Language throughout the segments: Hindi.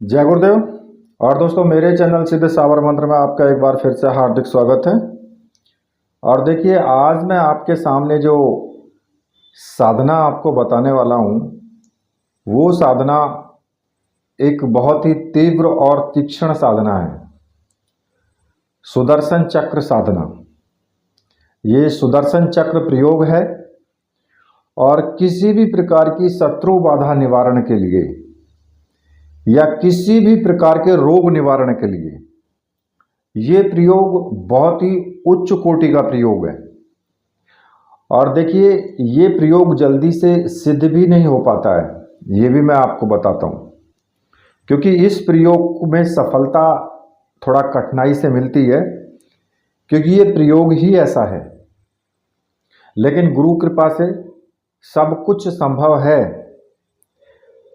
जय गुरुदेव। और दोस्तों, मेरे चैनल सिद्ध सावर मंत्र में आपका एक बार फिर से हार्दिक स्वागत है। और देखिए, आज मैं आपके सामने जो साधना आपको बताने वाला हूँ, वो साधना एक बहुत ही तीव्र और तीक्ष्ण साधना है। सुदर्शन चक्र साधना। ये सुदर्शन चक्र प्रयोग है और किसी भी प्रकार की शत्रु बाधा निवारण के लिए या किसी भी प्रकार के रोग निवारण के लिए ये प्रयोग बहुत ही उच्च कोटि का प्रयोग है। और देखिए, ये प्रयोग जल्दी से सिद्ध भी नहीं हो पाता है, ये भी मैं आपको बताता हूँ, क्योंकि इस प्रयोग में सफलता थोड़ा कठिनाई से मिलती है, क्योंकि ये प्रयोग ही ऐसा है। लेकिन गुरु कृपा से सब कुछ संभव है।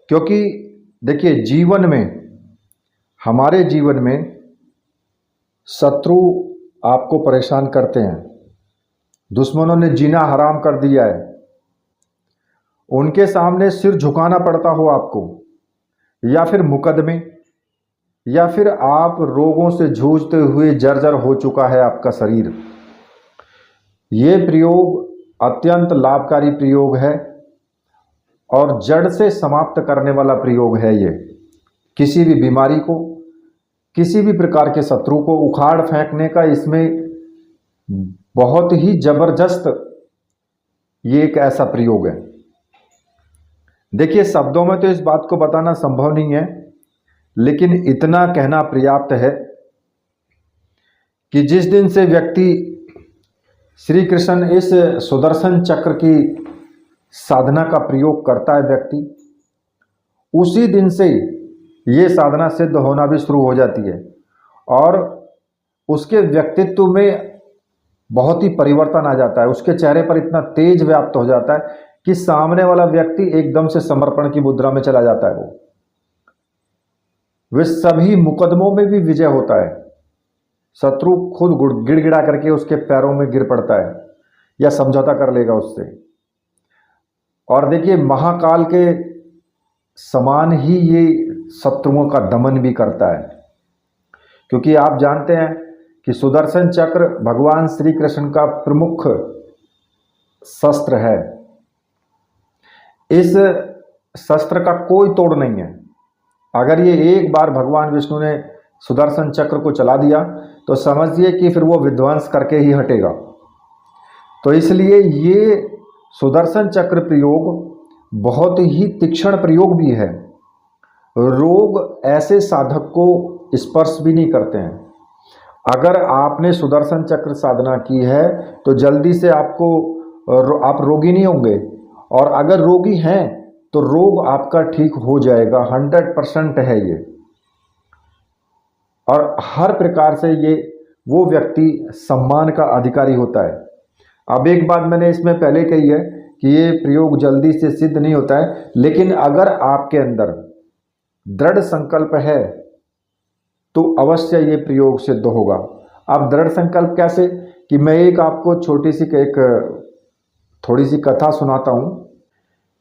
क्योंकि देखिए, जीवन में, हमारे जीवन में शत्रु आपको परेशान करते हैं, दुश्मनों ने जीना हराम कर दिया है, उनके सामने सिर झुकाना पड़ता हो आपको, या फिर मुकदमे, या फिर आप रोगों से जूझते हुए जर्जर हो चुका है आपका शरीर। ये प्रयोग अत्यंत लाभकारी प्रयोग है और जड़ से समाप्त करने वाला प्रयोग है। ये किसी भी बीमारी को, किसी भी प्रकार के शत्रु को उखाड़ फेंकने का इसमें बहुत ही जबरदस्त ये एक ऐसा प्रयोग है। देखिए, शब्दों में तो इस बात को बताना संभव नहीं है, लेकिन इतना कहना पर्याप्त है कि जिस दिन से व्यक्ति श्री कृष्ण इस सुदर्शन चक्र की साधना का प्रयोग करता है, व्यक्ति उसी दिन से ये साधना सिद्ध होना भी शुरू हो जाती है और उसके व्यक्तित्व में बहुत ही परिवर्तन आ जाता है। उसके चेहरे पर इतना तेज व्याप्त हो जाता है कि सामने वाला व्यक्ति एकदम से समर्पण की मुद्रा में चला जाता है। वे सभी मुकदमों में भी विजय होता है। शत्रु खुद गिड़गिड़ा करके उसके पैरों में गिर पड़ता है या समझौता कर लेगा उससे। और देखिए, महाकाल के समान ही ये शत्रुओं का दमन भी करता है, क्योंकि आप जानते हैं कि सुदर्शन चक्र भगवान श्री कृष्ण का प्रमुख शस्त्र है। इस शस्त्र का कोई तोड़ नहीं है। अगर ये एक बार भगवान विष्णु ने सुदर्शन चक्र को चला दिया तो समझिए कि फिर वो विध्वंस करके ही हटेगा। तो इसलिए ये सुदर्शन चक्र प्रयोग बहुत ही तीक्ष्ण प्रयोग भी है। रोग ऐसे साधक को स्पर्श भी नहीं करते हैं। अगर आपने सुदर्शन चक्र साधना की है तो जल्दी से आप रोगी नहीं होंगे, और अगर रोगी हैं तो रोग आपका ठीक हो जाएगा। 100% है ये। और हर प्रकार से ये वो व्यक्ति सम्मान का अधिकारी होता है। अब एक बात मैंने इसमें पहले कही है कि ये प्रयोग जल्दी से सिद्ध नहीं होता है, लेकिन अगर आपके अंदर दृढ़ संकल्प है तो अवश्य ये प्रयोग सिद्ध होगा। अब दृढ़ संकल्प कैसे, कि मैं एक आपको छोटी सी थोड़ी सी कथा सुनाता हूँ।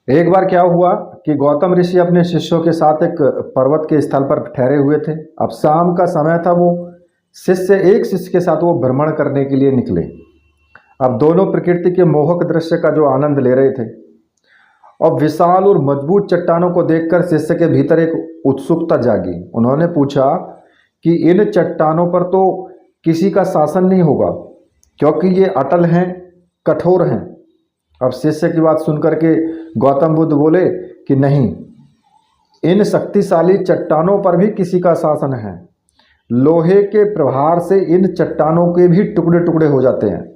एक बार क्या हुआ कि गौतम ऋषि अपने शिष्यों के साथ एक पर्वत के स्थल पर ठहरे हुए थे। अब शाम का समय था। वो एक शिष्य के साथ वो भ्रमण करने के लिए निकले। अब दोनों प्रकृति के मोहक दृश्य का जो आनंद ले रहे थे, और विशाल और मजबूत चट्टानों को देखकर शिष्य के भीतर एक उत्सुकता जागी। उन्होंने पूछा कि इन चट्टानों पर तो किसी का शासन नहीं होगा, क्योंकि ये अटल हैं, कठोर हैं। अब शिष्य की बात सुनकर के गौतम बुद्ध बोले कि नहीं, इन शक्तिशाली चट्टानों पर भी किसी का शासन है। लोहे के प्रहार से इन चट्टानों के भी टुकड़े टुकड़े हो जाते हैं।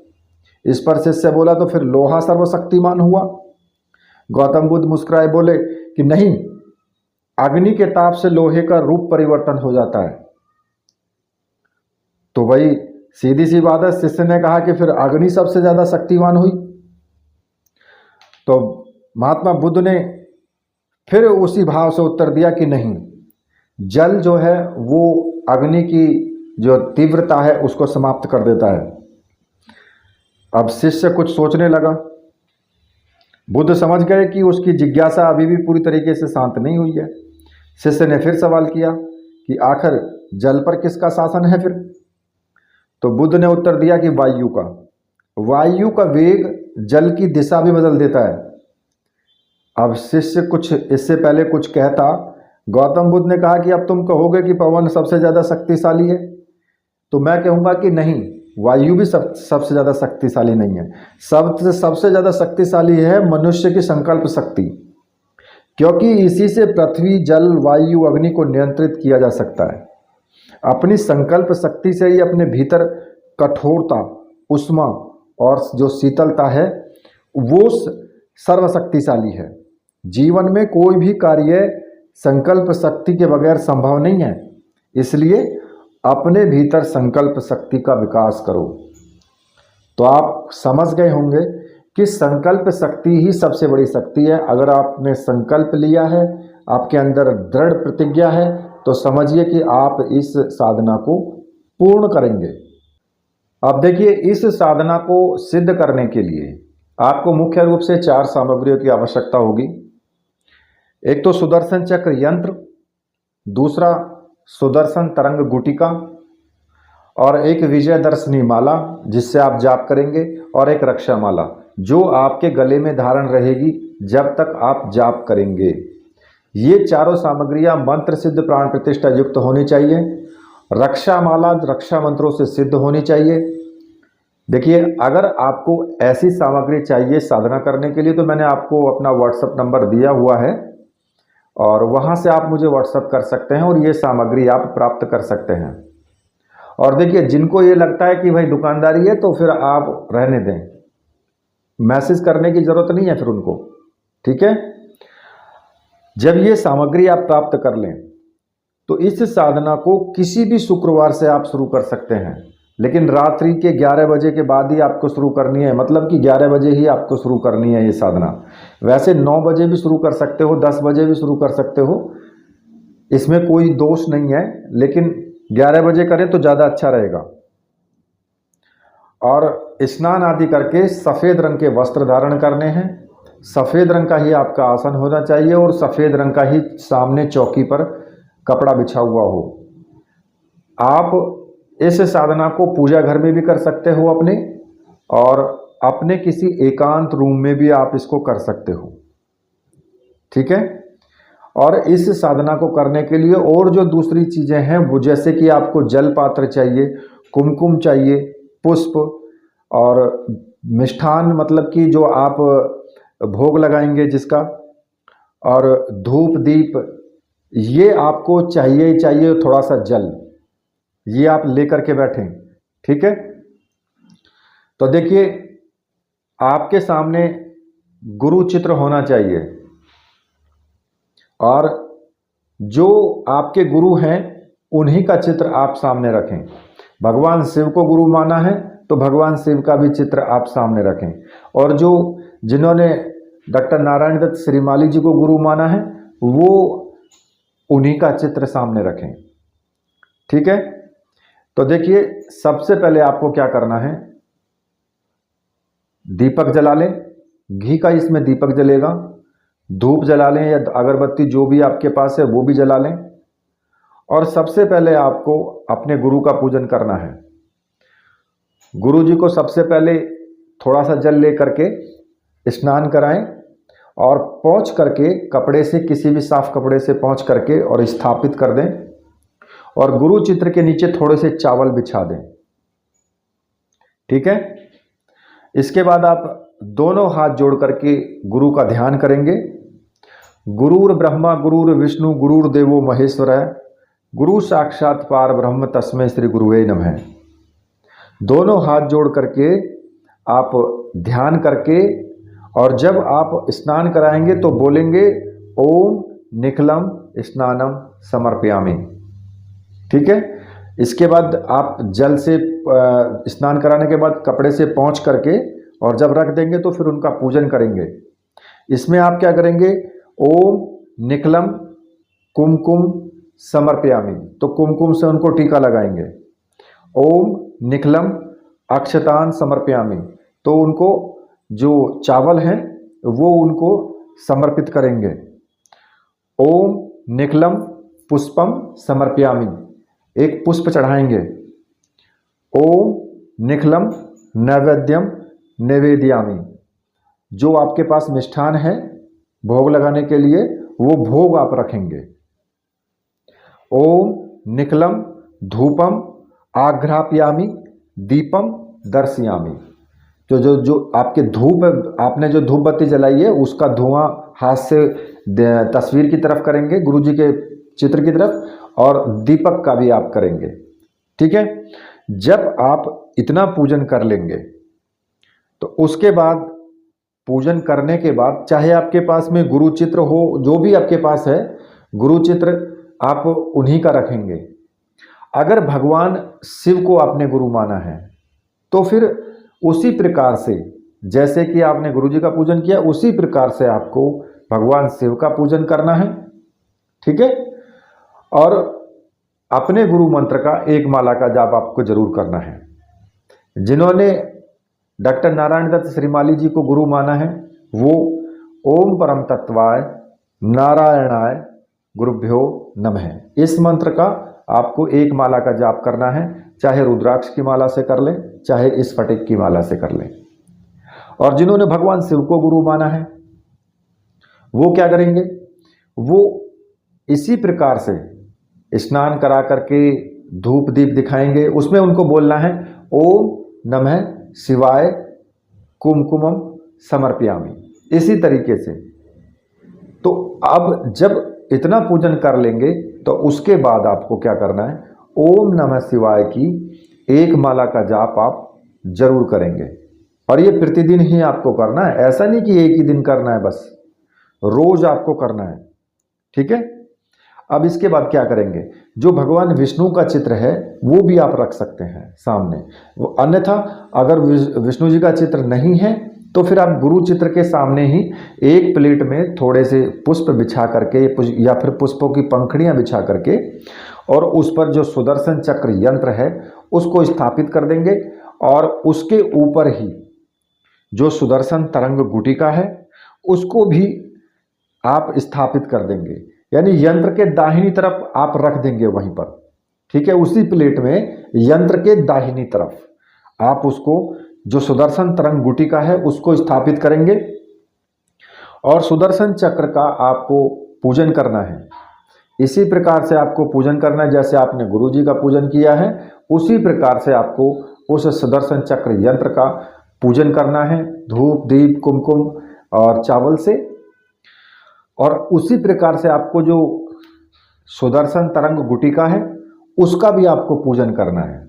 इस पर शिष्य बोला, तो फिर लोहा सर्वशक्तिमान हुआ? गौतम बुद्ध मुस्कुराए बोले कि नहीं, अग्नि के ताप से लोहे का रूप परिवर्तन हो जाता है। तो भाई सीधी सी बात है, शिष्य ने कहा कि फिर अग्नि सबसे ज्यादा शक्तिवान हुई। तो महात्मा बुद्ध ने फिर उसी भाव से उत्तर दिया कि नहीं, जल जो है वो अग्नि की जो तीव्रता है उसको समाप्त कर देता है। अब शिष्य कुछ सोचने लगा। बुद्ध समझ गए कि उसकी जिज्ञासा अभी भी पूरी तरीके से शांत नहीं हुई है। शिष्य ने फिर सवाल किया कि आखिर जल पर किसका शासन है फिर? तो बुद्ध ने उत्तर दिया कि वायु का। वायु का वेग जल की दिशा भी बदल देता है। अब शिष्य कुछ इससे पहले कुछ कहता, गौतम बुद्ध ने कहा कि अब तुम कहोगे कि पवन सबसे ज़्यादा शक्तिशाली है, तो मैं कहूँगा कि नहीं, वायु भी सबसे ज़्यादा शक्तिशाली नहीं है। सबसे ज़्यादा शक्तिशाली है मनुष्य की संकल्प शक्ति, क्योंकि इसी से पृथ्वी, जल, वायु, अग्नि को नियंत्रित किया जा सकता है। अपनी संकल्प शक्ति से ही अपने भीतर कठोरता, उष्मा और जो शीतलता है वो सर्वशक्तिशाली है। जीवन में कोई भी कार्य संकल्प शक्ति के बगैर संभव नहीं है, इसलिए अपने भीतर संकल्प शक्ति का विकास करो। तो आप समझ गए होंगे कि संकल्प शक्ति ही सबसे बड़ी शक्ति है। अगर आपने संकल्प लिया है, आपके अंदर दृढ़ प्रतिज्ञा है, तो समझिए कि आप इस साधना को पूर्ण करेंगे। अब देखिए, इस साधना को सिद्ध करने के लिए आपको मुख्य रूप से 4 सामग्रियों की आवश्यकता होगी। एक तो सुदर्शन चक्र यंत्र, दूसरा सुदर्शन तरंग गुटिका, और एक विजयदर्शनी माला जिससे आप जाप करेंगे, और एक रक्षा माला जो आपके गले में धारण रहेगी जब तक आप जाप करेंगे। ये चारों सामग्रियां मंत्र सिद्ध प्राण प्रतिष्ठा युक्त होनी चाहिए। रक्षा माला रक्षा मंत्रों से सिद्ध होनी चाहिए। देखिए, अगर आपको ऐसी सामग्री चाहिए साधना करने के लिए तो मैंने आपको अपना व्हाट्सएप नंबर दिया हुआ है और वहाँ से आप मुझे व्हाट्सएप कर सकते हैं और ये सामग्री आप प्राप्त कर सकते हैं। और देखिए, जिनको ये लगता है कि भाई दुकानदारी है तो फिर आप रहने दें, मैसेज करने की ज़रूरत नहीं है फिर उनको, ठीक है। जब ये सामग्री आप प्राप्त कर लें तो इस साधना को किसी भी शुक्रवार से आप शुरू कर सकते हैं, लेकिन रात्रि के 11 बजे के बाद ही आपको शुरू करनी है। मतलब कि 11 बजे ही आपको शुरू करनी है ये साधना। वैसे 9 बजे भी शुरू कर सकते हो, 10 बजे भी शुरू कर सकते हो, इसमें कोई दोष नहीं है, लेकिन 11 बजे करें तो ज़्यादा अच्छा रहेगा। और स्नान आदि करके सफ़ेद रंग के वस्त्र धारण करने हैं, सफ़ेद रंग का ही आपका आसन होना चाहिए और सफ़ेद रंग का ही सामने चौकी पर कपड़ा बिछा हुआ हो। आप इस साधना को पूजा घर में भी कर सकते हो अपने, और अपने किसी एकांत रूम में भी आप इसको कर सकते हो, ठीक है। और इस साधना को करने के लिए और जो दूसरी चीज़ें हैं वो, जैसे कि आपको जल पात्र चाहिए, कुमकुम चाहिए, पुष्प और मिष्ठान, मतलब कि जो आप भोग लगाएंगे जिसका, और धूप दीप, ये आपको चाहिए ही चाहिए। थोड़ा सा जल ये आप लेकर के बैठें, ठीक है। तो देखिए, आपके सामने गुरु चित्र होना चाहिए और जो आपके गुरु हैं उन्हीं का चित्र आप सामने रखें। भगवान शिव को गुरु माना है तो भगवान शिव का भी चित्र आप सामने रखें, और जो जिन्होंने डॉक्टर नारायण दत्त श्रीमाली जी को गुरु माना है वो उन्हीं का चित्र सामने रखें, ठीक है। तो देखिए, सबसे पहले आपको क्या करना है, दीपक जला लें, घी का इसमें दीपक जलेगा, धूप जला लें या अगरबत्ती जो भी आपके पास है वो भी जला लें। और सबसे पहले आपको अपने गुरु का पूजन करना है। गुरु जी को सबसे पहले थोड़ा सा जल ले करके स्नान कराएं और पोंछ करके कपड़े से, किसी भी साफ कपड़े से पोंछ करके और स्थापित कर दें, और गुरु चित्र के नीचे थोड़े से चावल बिछा दें, ठीक है। इसके बाद आप दोनों हाथ जोड़ करके गुरु का ध्यान करेंगे। गुरुर ब्रह्मा गुरुर विष्णु गुरुर्देवो महेश्वरः, गुरु साक्षात पार ब्रह्म तस्मै श्री गुरुवे नमः। दोनों हाथ जोड़ करके आप ध्यान करके, और जब आप स्नान कराएंगे तो बोलेंगे ओम निखिलम स्नानम समर्पयामि, ठीक है। इसके बाद आप जल से स्नान कराने के बाद कपड़े से पोंछ करके और जब रख देंगे तो फिर उनका पूजन करेंगे। इसमें आप क्या करेंगे, ओम निखिलम कुमकुम समर्पयामि, तो कुमकुम से उनको टीका लगाएंगे। ओम निखिलम अक्षतान समर्पयामि, तो उनको जो चावल हैं वो उनको समर्पित करेंगे। ओम निखिलम पुष्पम समर्पयामि, एक पुष्प चढ़ाएंगे। ओम निखलम नैवेद्यम निवेदयामि, जो आपके पास मिष्ठान है भोग लगाने के लिए वो भोग आप रखेंगे। ओम निखलम धूपम आघ्रापयामि दीपम दर्शयामि, जो जो जो आपके धूप, आपने जो धूप बत्ती जलाई है उसका धुआं हाथ से तस्वीर की तरफ करेंगे, गुरु जी के चित्र की तरफ, और दीपक का भी आप करेंगे। ठीक है। जब आप इतना पूजन कर लेंगे तो उसके बाद, पूजन करने के बाद, चाहे आपके पास में गुरु चित्र हो, जो भी आपके पास है गुरु चित्र आप उन्हीं का रखेंगे। अगर भगवान शिव को आपने गुरु माना है तो फिर उसी प्रकार से, जैसे कि आपने गुरु जी का पूजन किया उसी प्रकार से आपको भगवान शिव का पूजन करना है। ठीक है। और अपने गुरु मंत्र का एक माला का जाप आपको जरूर करना है। जिन्होंने डॉक्टर नारायण दत्त श्रीमाली जी को गुरु माना है वो ओम परम तत्वाय नारायणाय गुरुभ्यो नमः, इस मंत्र का आपको एक माला का जाप करना है, चाहे रुद्राक्ष की माला से कर लें, चाहे इस स्फटिक की माला से कर लें। और जिन्होंने भगवान शिव को गुरु माना है वो क्या करेंगे, वो इसी प्रकार से स्नान करा करके धूप दीप दिखाएंगे, उसमें उनको बोलना है ओम नमः शिवाय कुमकुमम समर्पयामि, इसी तरीके से। तो अब जब इतना पूजन कर लेंगे तो उसके बाद आपको क्या करना है, ओम नमः शिवाय की एक माला का जाप आप जरूर करेंगे। और ये प्रतिदिन ही आपको करना है, ऐसा नहीं कि एक ही दिन करना है, बस रोज आपको करना है। ठीक है। अब इसके बाद क्या करेंगे, जो भगवान विष्णु का चित्र है वो भी आप रख सकते हैं सामने। अन्यथा अगर विष्णु जी का चित्र नहीं है तो फिर आप गुरु चित्र के सामने ही एक प्लेट में थोड़े से पुष्प बिछा करके या फिर पुष्पों की पंखुड़ियां बिछा करके और उस पर जो सुदर्शन चक्र यंत्र है उसको स्थापित कर देंगे, और उसके ऊपर ही जो सुदर्शन तरंग गुटिका है उसको भी आप स्थापित कर देंगे, यानी यंत्र के दाहिनी तरफ आप रख देंगे वहीं पर। ठीक है। उसी प्लेट में यंत्र के दाहिनी तरफ आप उसको, जो सुदर्शन तरंग गुटिका है उसको स्थापित करेंगे, और सुदर्शन चक्र का आपको पूजन करना है। इसी प्रकार से आपको पूजन करना है, जैसे आपने गुरु जी का पूजन किया है उसी प्रकार से आपको उस सुदर्शन चक्र यंत्र का पूजन करना है, धूप दीप कुमकुम और चावल से। और उसी प्रकार से आपको जो सुदर्शन तरंग गुटिका है उसका भी आपको पूजन करना है।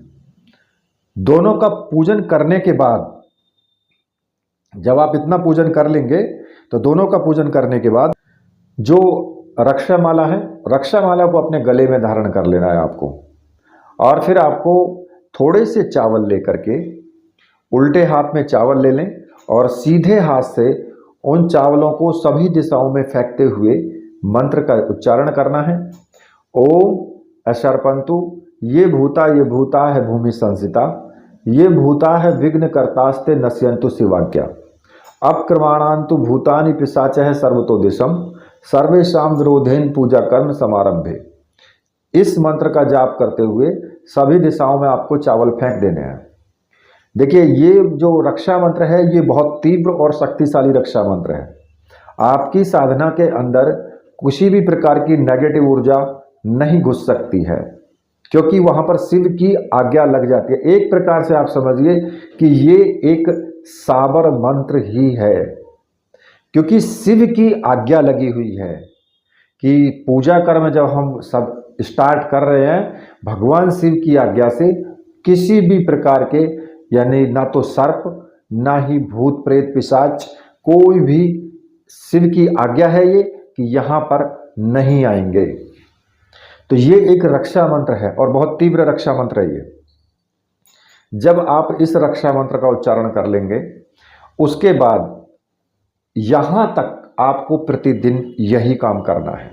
दोनों का पूजन करने के बाद, जब आप इतना पूजन कर लेंगे तो दोनों का पूजन करने के बाद जो रक्षा माला है, रक्षा माला को अपने गले में धारण कर लेना है आपको। और फिर आपको थोड़े से चावल लेकर के, उल्टे हाथ में चावल ले लें और सीधे हाथ से उन चावलों को सभी दिशाओं में फेंकते हुए मंत्र का उच्चारण करना है। ओम अशर्पंतु ये भूता है भूमि संसिता, ये भूता है विघ्न कर्तास्ते नश्यंतु शिवाज्ञा, अक्रमाणांतु भूतानि पिशाचः सर्वतो दिशम सर्वेषां विरोधेन पूजा कर्म समारंभे। इस मंत्र का जाप करते हुए सभी दिशाओं में आपको चावल फेंक देने हैं। देखिए, ये जो रक्षा मंत्र है ये बहुत तीव्र और शक्तिशाली रक्षा मंत्र है। आपकी साधना के अंदर किसी भी प्रकार की नेगेटिव ऊर्जा नहीं घुस सकती है, क्योंकि वहां पर शिव की आज्ञा लग जाती है। एक प्रकार से आप समझिए कि ये एक साबर मंत्र ही है, क्योंकि शिव की आज्ञा लगी हुई है कि पूजा कर्म जब हम सब स्टार्ट कर रहे हैं भगवान शिव की आज्ञा से, किसी भी प्रकार के, यानी ना तो सर्प ना ही भूत प्रेत पिशाच, कोई भी, शिव की आज्ञा है ये कि यहाँ पर नहीं आएंगे। तो ये एक रक्षा मंत्र है और बहुत तीव्र रक्षा मंत्र है ये। जब आप इस रक्षा मंत्र का उच्चारण कर लेंगे उसके बाद यहाँ तक आपको प्रतिदिन यही काम करना है।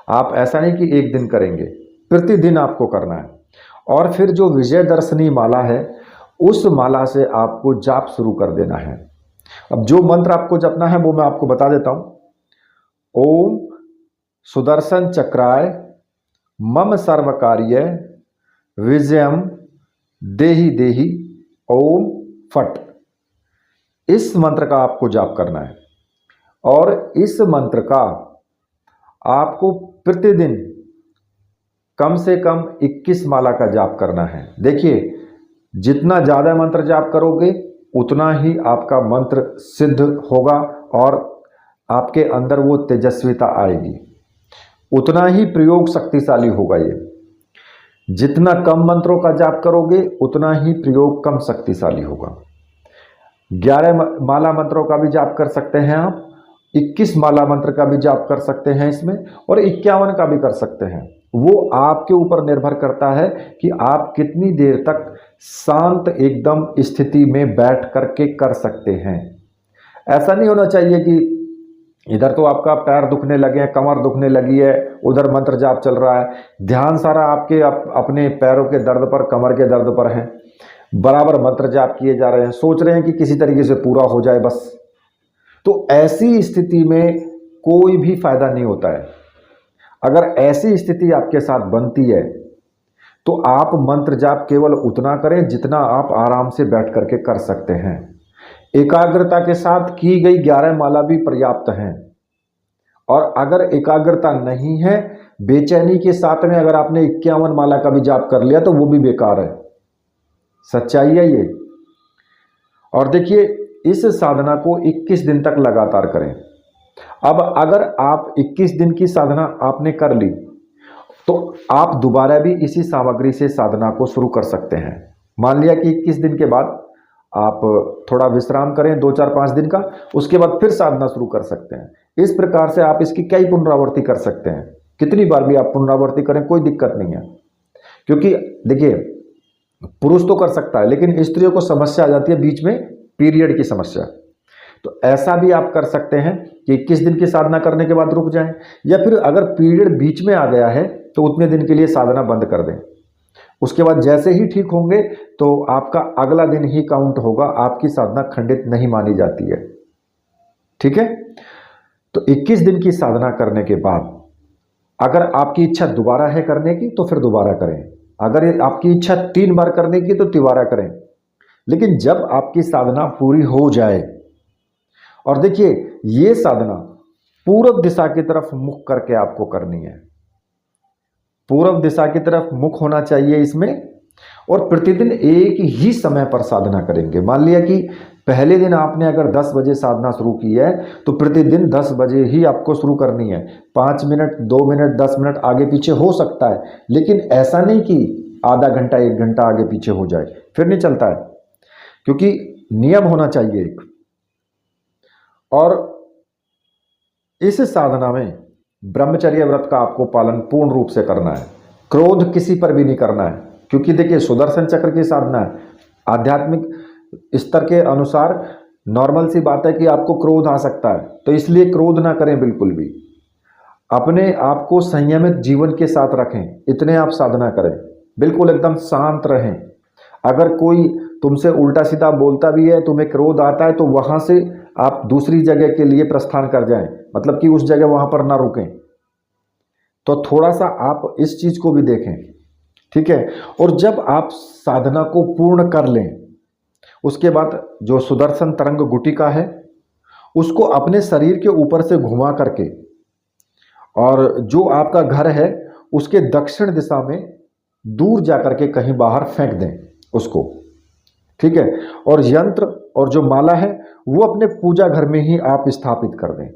आप ऐसा नहीं कि एक दिन करेंगे, प्रतिदिन आपको करना है। और फिर जो विजय दर्शनी माला है उस माला से आपको जाप शुरू कर देना है। अब जो मंत्र आपको जपना है वो मैं आपको बता देता हूं। ओम सुदर्शन चक्राय मम सर्व कार्य विजयम देहि देहि ओम फट। इस मंत्र का आपको जाप करना है और इस मंत्र का आपको प्रतिदिन कम से कम 21 माला का जाप करना है। देखिए, जितना ज़्यादा मंत्र जाप करोगे उतना ही आपका मंत्र सिद्ध होगा और आपके अंदर वो तेजस्विता आएगी, उतना ही प्रयोग शक्तिशाली होगा। ये जितना कम मंत्रों का जाप करोगे उतना ही प्रयोग कम शक्तिशाली होगा। 11 माला मंत्रों का भी जाप कर सकते हैं आप, 21 माला मंत्र का भी जाप कर सकते हैं इसमें, और 51 का भी कर सकते हैं। वो आपके ऊपर निर्भर करता है कि आप कितनी देर तक शांत एकदम स्थिति में बैठ करके कर सकते हैं। ऐसा नहीं होना चाहिए कि इधर तो आपका पैर दुखने लगे हैं, कमर दुखने लगी है, उधर मंत्र जाप चल रहा है, ध्यान सारा आपके अपने पैरों के दर्द पर, कमर के दर्द पर है, बराबर मंत्र जाप किए जा रहे हैं, सोच रहे हैं कि किसी तरीके से पूरा हो जाए बस। तो ऐसी स्थिति में कोई भी फायदा नहीं होता है। अगर ऐसी स्थिति आपके साथ बनती है तो आप मंत्र जाप केवल उतना करें जितना आप आराम से बैठ करके कर सकते हैं। एकाग्रता के साथ की गई 11 माला भी पर्याप्त हैं, और अगर एकाग्रता नहीं है, बेचैनी के साथ में अगर आपने 51 माला का भी जाप कर लिया तो वो भी बेकार है। सच्चाई है ये। और देखिए, इस साधना को 21 दिन तक लगातार करें। अब अगर आप 21 दिन की साधना आपने कर ली तो आप दोबारा भी इसी सामग्री से साधना को शुरू कर सकते हैं। मान लिया कि 21 दिन के बाद आप थोड़ा विश्राम करें 2-4-5 दिन का, उसके बाद फिर साधना शुरू कर सकते हैं। इस प्रकार से आप इसकी कई पुनरावृत्ति कर सकते हैं। कितनी बार भी आप पुनरावृत्ति करें कोई दिक्कत नहीं है, क्योंकि देखिए, पुरुष तो कर सकता है लेकिन स्त्रियों को समस्या आ जाती है बीच में, पीरियड की समस्या। तो ऐसा भी आप कर सकते हैं कि 21 दिन की साधना करने के बाद रुक जाएं, या फिर अगर पीरियड बीच में आ गया है तो उतने दिन के लिए साधना बंद कर दें। उसके बाद जैसे ही ठीक होंगे तो आपका अगला दिन ही काउंट होगा, आपकी साधना खंडित नहीं मानी जाती है। ठीक है, तो 21 दिन की साधना करने के बाद अगर आपकी इच्छा दोबारा है करने की तो फिर दोबारा करें, अगर आपकी इच्छा 3 बार करने की तो तिबारा करें। लेकिन जब आपकी साधना पूरी हो जाए, और देखिए ये साधना पूरब दिशा की तरफ मुख करके आपको करनी है, पूरब दिशा की तरफ मुख होना चाहिए इसमें, और प्रतिदिन एक ही समय पर साधना करेंगे। मान लिया कि पहले दिन आपने अगर 10 बजे साधना शुरू की है तो प्रतिदिन 10 बजे ही आपको शुरू करनी है। 5 मिनट, 2 मिनट, 10 मिनट आगे पीछे हो सकता है, लेकिन ऐसा नहीं कि आधा घंटा 1 घंटा आगे पीछे हो जाए, फिर नहीं चलता है, क्योंकि नियम होना चाहिए एक। और इस साधना में ब्रह्मचर्य व्रत का आपको पालन पूर्ण रूप से करना है। क्रोध किसी पर भी नहीं करना है, क्योंकि देखिए सुदर्शन चक्र की साधना है, आध्यात्मिक स्तर के अनुसार नॉर्मल सी बात है कि आपको क्रोध आ सकता है, तो इसलिए क्रोध ना करें बिल्कुल भी। अपने आप को संयमित जीवन के साथ रखें, इतने आप साधना करें, बिल्कुल एकदम शांत रहें। अगर कोई तुमसे उल्टा सीधा बोलता भी है, तुम्हें क्रोध आता है, तो वहां से आप दूसरी जगह के लिए प्रस्थान कर जाएं, मतलब कि उस जगह वहां पर ना रुकें। तो थोड़ा सा आप इस चीज को भी देखें, ठीक है। और जब आप साधना को पूर्ण कर लें, उसके बाद जो सुदर्शन तरंग गुटिका है उसको अपने शरीर के ऊपर से घुमा करके, और जो आपका घर है उसके दक्षिण दिशा में दूर जाकर के कहीं बाहर फेंक दें उसको, ठीक है। और यंत्र और जो माला है वो अपने पूजा घर में ही आप स्थापित कर दें,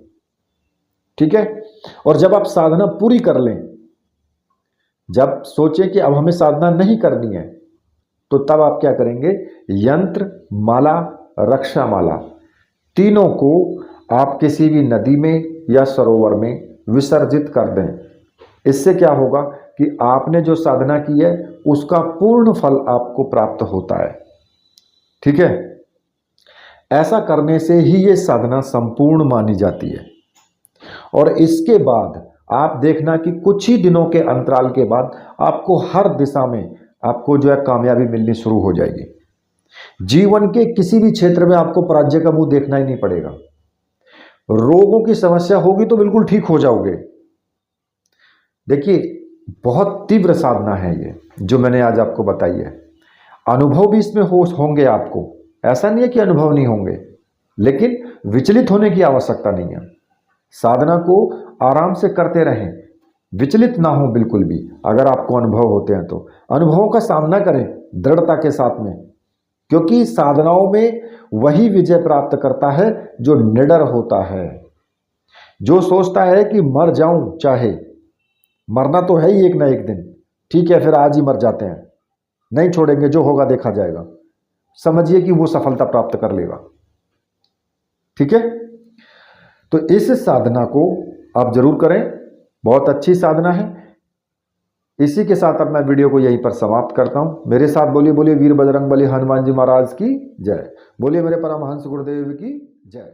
ठीक है। और जब आप साधना पूरी कर लें, जब सोचें कि अब हमें साधना नहीं करनी है, तो तब आप क्या करेंगे, यंत्र, माला, रक्षा माला, तीनों को आप किसी भी नदी में या सरोवर में विसर्जित कर दें। इससे क्या होगा कि आपने जो साधना की है उसका पूर्ण फल आपको प्राप्त होता है, ठीक है। ऐसा करने से ही ये साधना संपूर्ण मानी जाती है। और इसके बाद आप देखना कि कुछ ही दिनों के अंतराल के बाद आपको हर दिशा में आपको जो है कामयाबी मिलनी शुरू हो जाएगी। जीवन के किसी भी क्षेत्र में आपको पराजय का मुंह देखना ही नहीं पड़ेगा। रोगों की समस्या होगी तो बिल्कुल ठीक हो जाओगे। देखिए बहुत तीव्र साधना है ये जो मैंने आज आपको बताई है। अनुभव भी इसमें होंगे आपको, ऐसा नहीं है कि अनुभव नहीं होंगे, लेकिन विचलित होने की आवश्यकता नहीं है। साधना को आराम से करते रहें, विचलित ना हो बिल्कुल भी। अगर आपको अनुभव होते हैं तो अनुभवों का सामना करें दृढ़ता के साथ में, क्योंकि साधनाओं में वही विजय प्राप्त करता है जो निडर होता है, जो सोचता है कि मर जाऊं, चाहे मरना तो है ही एक ना एक दिन, ठीक है फिर आज ही मर जाते हैं, नहीं छोड़ेंगे, जो होगा देखा जाएगा। समझिए कि वो सफलता प्राप्त कर लेगा। ठीक है, तो इस साधना को आप जरूर करें, बहुत अच्छी साधना है। इसी के साथ अब मैं वीडियो को यहीं पर समाप्त करता हूं। मेरे साथ बोलिए बोलिए वीर बजरंग बली हनुमान जी महाराज की जय। बोलिए मेरे परमहंस गुरुदेव की जय।